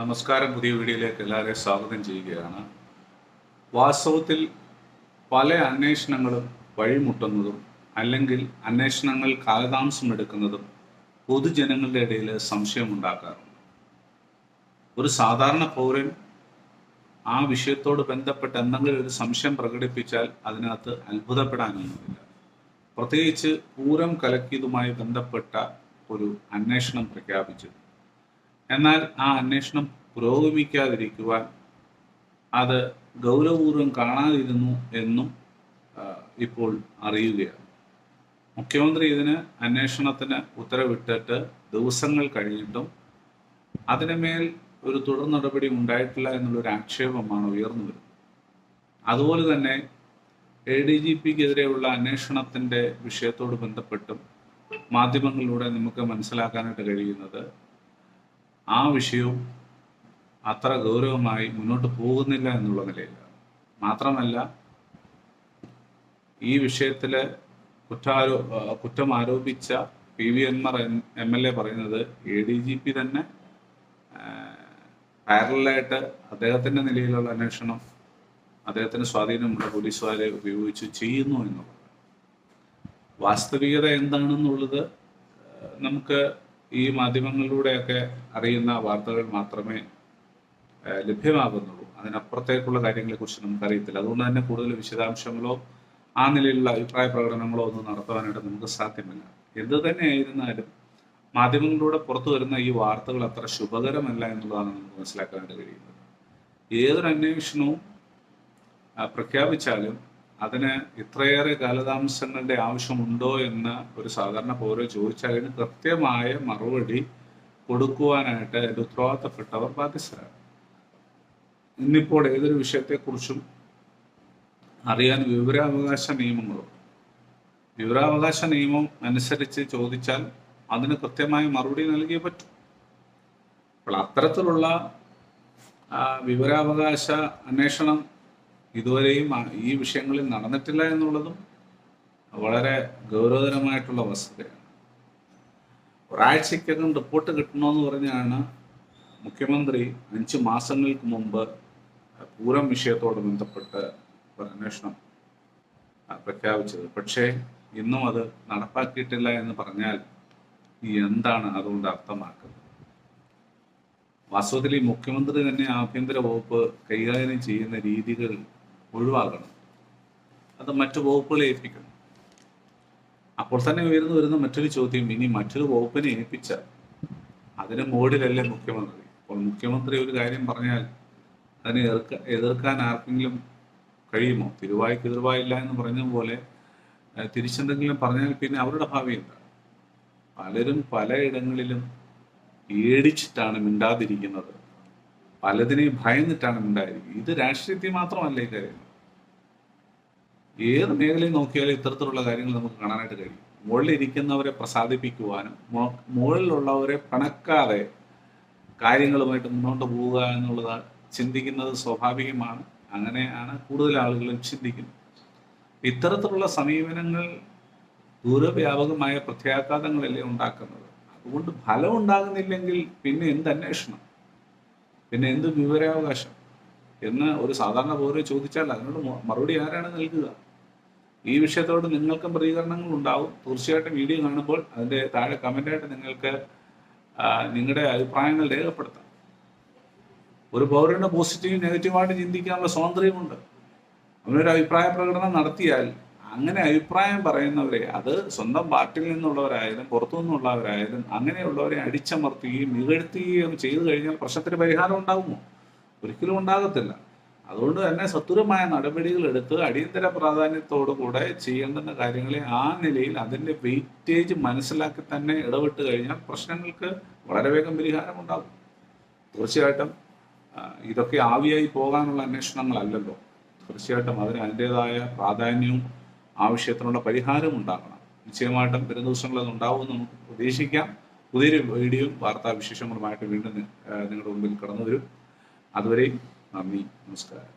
നമസ്കാരം. പുതിയ വീഡിയോയിലേക്ക് എല്ലാവരെയും സ്വാഗതം ചെയ്യുകയാണ്. വാസ്തവത്തിൽ പല അന്വേഷണങ്ങളും വഴിമുട്ടുന്നതും അല്ലെങ്കിൽ അന്വേഷണങ്ങൾ കാലതാമസം എടുക്കുന്നതും പൊതുജനങ്ങളുടെ ഇടയിൽ സംശയമുണ്ടാക്കാറുണ്ട്. ഒരു സാധാരണ പൗരൻ ആ വിഷയത്തോട് ബന്ധപ്പെട്ട് എന്തെങ്കിലും ഒരു സംശയം പ്രകടിപ്പിച്ചാൽ അതിനകത്ത് അത്ഭുതപ്പെടാനൊന്നുമില്ല. പ്രത്യേകിച്ച് പൂരം കലക്കിയതുമായി ബന്ധപ്പെട്ട ഒരു അന്വേഷണം പ്രഖ്യാപിച്ചു. എന്നാൽ ആ അന്വേഷണം പുരോഗമിക്കാതിരിക്കുവാൻ അത് ഗൗരവപൂർവ്വം കാണാതിരുന്നു എന്നും ഇപ്പോൾ അറിയുകയാണ്. മുഖ്യമന്ത്രി ഇതിന് അന്വേഷണത്തിന് ഉത്തരവിട്ടിട്ട് ദിവസങ്ങൾ കഴിഞ്ഞിട്ടും അതിനുമേൽ ഒരു തുടർ നടപടി ഉണ്ടായിട്ടില്ല എന്നുള്ളൊരു ആക്ഷേപമാണ് ഉയർന്നു വരുന്നത്. അതുപോലെ തന്നെ ADGPക്കെതിരെയുള്ള അന്വേഷണത്തിൻ്റെ വിഷയത്തോട് ബന്ധപ്പെട്ടും മാധ്യമങ്ങളിലൂടെ നമുക്ക് മനസ്സിലാക്കാനായിട്ട് കഴിയുന്നത് ആ വിഷയവും അത്ര ഗൗരവമായി മുന്നോട്ട് പോകുന്നില്ല എന്നുള്ള നിലയിലാണ്. മാത്രമല്ല, ഈ വിഷയത്തിൽ കുറ്റം ആരോപിച്ച PV അൻവർ MLA പറയുന്നത് ADGP തന്നെ പാരലായിട്ട് അദ്ദേഹത്തിൻ്റെ നിലയിലുള്ള അന്വേഷണം അദ്ദേഹത്തിന് സ്വാധീനമുള്ള പോലീസുകാരെ ഉപയോഗിച്ച് ചെയ്യുന്നു എന്നുള്ളത്. വാസ്തവികത എന്താണെന്നുള്ളത് നമുക്ക് ഈ മാധ്യമങ്ങളിലൂടെയൊക്കെ അറിയുന്ന വാർത്തകൾ മാത്രമേ ലഭ്യമാകുന്നുള്ളൂ. അതിനപ്പുറത്തേക്കുള്ള കാര്യങ്ങളെക്കുറിച്ച് നമുക്കറിയത്തില്ല. അതുകൊണ്ട് തന്നെ കൂടുതൽ വിശദാംശങ്ങളോ ആ നിലയിലുള്ള അഭിപ്രായ പ്രകടനങ്ങളോ ഒന്നും നടത്തുവാനായിട്ട് നമുക്ക് സാധ്യമല്ല. എന്ത് തന്നെയായിരുന്നാലും മാധ്യമങ്ങളിലൂടെ പുറത്തു വരുന്ന ഈ വാർത്തകൾ അത്ര ശുഭകരമല്ല എന്നുള്ളതാണ് നമുക്ക് മനസ്സിലാക്കാനായിട്ട് കഴിയുന്നത്. ഏതൊരു അന്വേഷണവും പ്രഖ്യാപിച്ചാലും അതിന് ഇത്രയേറെ കാലതാമസങ്ങളുടെ ആവശ്യമുണ്ടോ എന്ന് ഒരു സാധാരണ പൗരൻ ചോദിച്ചാൽ അതിന് കൃത്യമായ മറുപടി കൊടുക്കുവാനായിട്ട് അതിൻ്റെ ഉത്തരവാദിത്തപ്പെട്ടവർ ബാധ്യസ്ഥരാണ്. ഇന്നിപ്പോൾ ഏതൊരു വിഷയത്തെക്കുറിച്ചും അറിയാൻ വിവരാവകാശ നിയമങ്ങളുണ്ട്. വിവരാവകാശ നിയമം അനുസരിച്ച് ചോദിച്ചാൽ അതിന് കൃത്യമായ മറുപടി നൽകിയേ പറ്റൂ. അപ്പോൾ അത്തരത്തിലുള്ള വിവരാവകാശ അന്വേഷണം ഇതുവരെയും ഈ വിഷയങ്ങളിൽ നടന്നിട്ടില്ല എന്നുള്ളതും വളരെ ഗൗരവതരമായിട്ടുള്ള വസ്തുതയാണ്. ഒരാഴ്ചക്കകം റിപ്പോർട്ട് കിട്ടണമെന്ന് പറഞ്ഞാണ് മുഖ്യമന്ത്രി 5 മാസങ്ങൾക്ക് മുമ്പ് പൂരം വിഷയത്തോട് ബന്ധപ്പെട്ട് ഒരു അന്വേഷണം പ്രഖ്യാപിച്ചത്. പക്ഷേ ഇന്നും അത് നടപ്പാക്കിയിട്ടില്ല എന്ന് പറഞ്ഞാൽ എന്താണ് അതുകൊണ്ട് അർത്ഥമാക്കുന്നത്? വാസ്തവത്തിൽ ഈ മുഖ്യമന്ത്രി തന്നെ ആഭ്യന്തര വകുപ്പ് കൈകാര്യം ചെയ്യുന്ന രീതികൾ ഒഴിവാക്കണം. അത് മറ്റു വകുപ്പുകളെ ഏൽപ്പിക്കണം. അപ്പോൾ തന്നെ ഉയർന്നു വരുന്ന മറ്റൊരു ചോദ്യം, ഇനി മറ്റൊരു വകുപ്പിനെ ഏൽപ്പിച്ചാൽ അതിന് മോഡിലല്ലേ മുഖ്യമന്ത്രി? അപ്പോൾ മുഖ്യമന്ത്രി ഒരു കാര്യം പറഞ്ഞാൽ അതിനെ എതിർക്കാൻ ആർക്കെങ്കിലും കഴിയുമോ? തിരുവായ്ക്ക് എതിർവായില്ല എന്ന് പറഞ്ഞതുപോലെ തിരിച്ചെന്തെങ്കിലും പറഞ്ഞാൽ പിന്നെ അവരുടെ ഭാവി എന്താണ്? പലരും പലയിടങ്ങളിലും ഏടിച്ചിട്ടാണ് മിണ്ടാതിരിക്കുന്നത്. പലതിനെയും ഭയന്നിട്ടാണ് മിണ്ടാതിരിക്കുന്നത്. ഇത് രാഷ്ട്രീയത്തിൽ മാത്രമല്ല ഈ കാര്യം. ഏത് മേഖലയിൽ നോക്കിയാലും ഇത്തരത്തിലുള്ള കാര്യങ്ങൾ നമുക്ക് കാണാനായിട്ട് കഴിയും. മുകളിലിരിക്കുന്നവരെ പ്രസാദിപ്പിക്കുവാനും മുകളിലുള്ളവരെ പിണക്കാതെ കാര്യങ്ങളുമായിട്ട് മുന്നോട്ട് പോവുക എന്നുള്ളത് ചിന്തിക്കുന്നത് സ്വാഭാവികമാണ്. അങ്ങനെയാണ് കൂടുതൽ ആളുകളും ചിന്തിക്കുന്നത്. ഇത്തരത്തിലുള്ള സമീപനങ്ങൾ ദൂരവ്യാപകമായ പ്രത്യാഘാതങ്ങളല്ലേ ഉണ്ടാക്കുന്നത്. അതുകൊണ്ട് ഫലം ഉണ്ടാകുന്നില്ലെങ്കിൽ പിന്നെ എന്ത് അന്വേഷണം, പിന്നെ എന്ത് വിവരാവകാശം എന്ന് ഒരു സാധാരണ പൗരൻ ചോദിച്ചാൽ അതിനോട് മറുപടി ആരാണ് നൽകുക? ഈ വിഷയത്തോട് നിങ്ങൾക്കും പ്രതികരണങ്ങൾ ഉണ്ടാവും. തീർച്ചയായിട്ടും വീഡിയോ കാണുമ്പോൾ അതിൻ്റെ താഴെ കമൻ്റായിട്ട് നിങ്ങൾക്ക് നിങ്ങളുടെ അഭിപ്രായങ്ങൾ രേഖപ്പെടുത്താം. ഒരു പൗരന് പോസിറ്റീവ് നെഗറ്റീവായിട്ട് ചിന്തിക്കാനുള്ള സ്വാതന്ത്ര്യമുണ്ട്. അവനൊരു അഭിപ്രായ പ്രകടനം നടത്തിയാൽ അങ്ങനെ അഭിപ്രായം പറയുന്നവരെ, അത് സ്വന്തം പാർട്ടിയിൽ നിന്നുള്ളവരായാലും പുറത്തു നിന്നുള്ളവരായാലും, അങ്ങനെയുള്ളവരെ അടിച്ചമർത്തുകയും ഇകഴ്ത്തുകയും ചെയ്തു കഴിഞ്ഞാൽ പ്രശ്നത്തിന് പരിഹാരം ഉണ്ടാകുമോ? ഒരിക്കലും ഉണ്ടാകത്തില്ല. അതുകൊണ്ട് തന്നെ സത്വരമായ നടപടികൾ എടുത്ത് അടിയന്തര പ്രാധാന്യത്തോടു കൂടെ ചെയ്യേണ്ടുന്ന കാര്യങ്ങളെ ആ നിലയിൽ അതിൻ്റെ വെയിറ്റേജ് മനസ്സിലാക്കി തന്നെ ഇടപെട്ട് കഴിഞ്ഞാൽ പ്രശ്നങ്ങൾക്ക് വളരെ വേഗം പരിഹാരം ഉണ്ടാകും. തീർച്ചയായിട്ടും ഇതൊക്കെ ആവിയായി പോകാനുള്ള അന്വേഷണങ്ങളല്ലല്ലോ. തീർച്ചയായിട്ടും അതിന് അതിൻ്റെതായ പ്രാധാന്യവും ആവശ്യത്തിനുള്ള പരിഹാരവും ഉണ്ടാകണം. നിശ്ചയമായിട്ടും വരും ദിവസങ്ങളിൽ അത് ഉണ്ടാവുമെന്ന് നമുക്ക് പ്രതീക്ഷിക്കാം. പുതിയൊരു വീഡിയോയും വാർത്താവിശേഷങ്ങളുമായിട്ട് വീണ്ടും നിങ്ങളുടെ മുമ്പിൽ കടന്നു വരും. അതുവരെയും നന്ദി, നമസ്കാരം.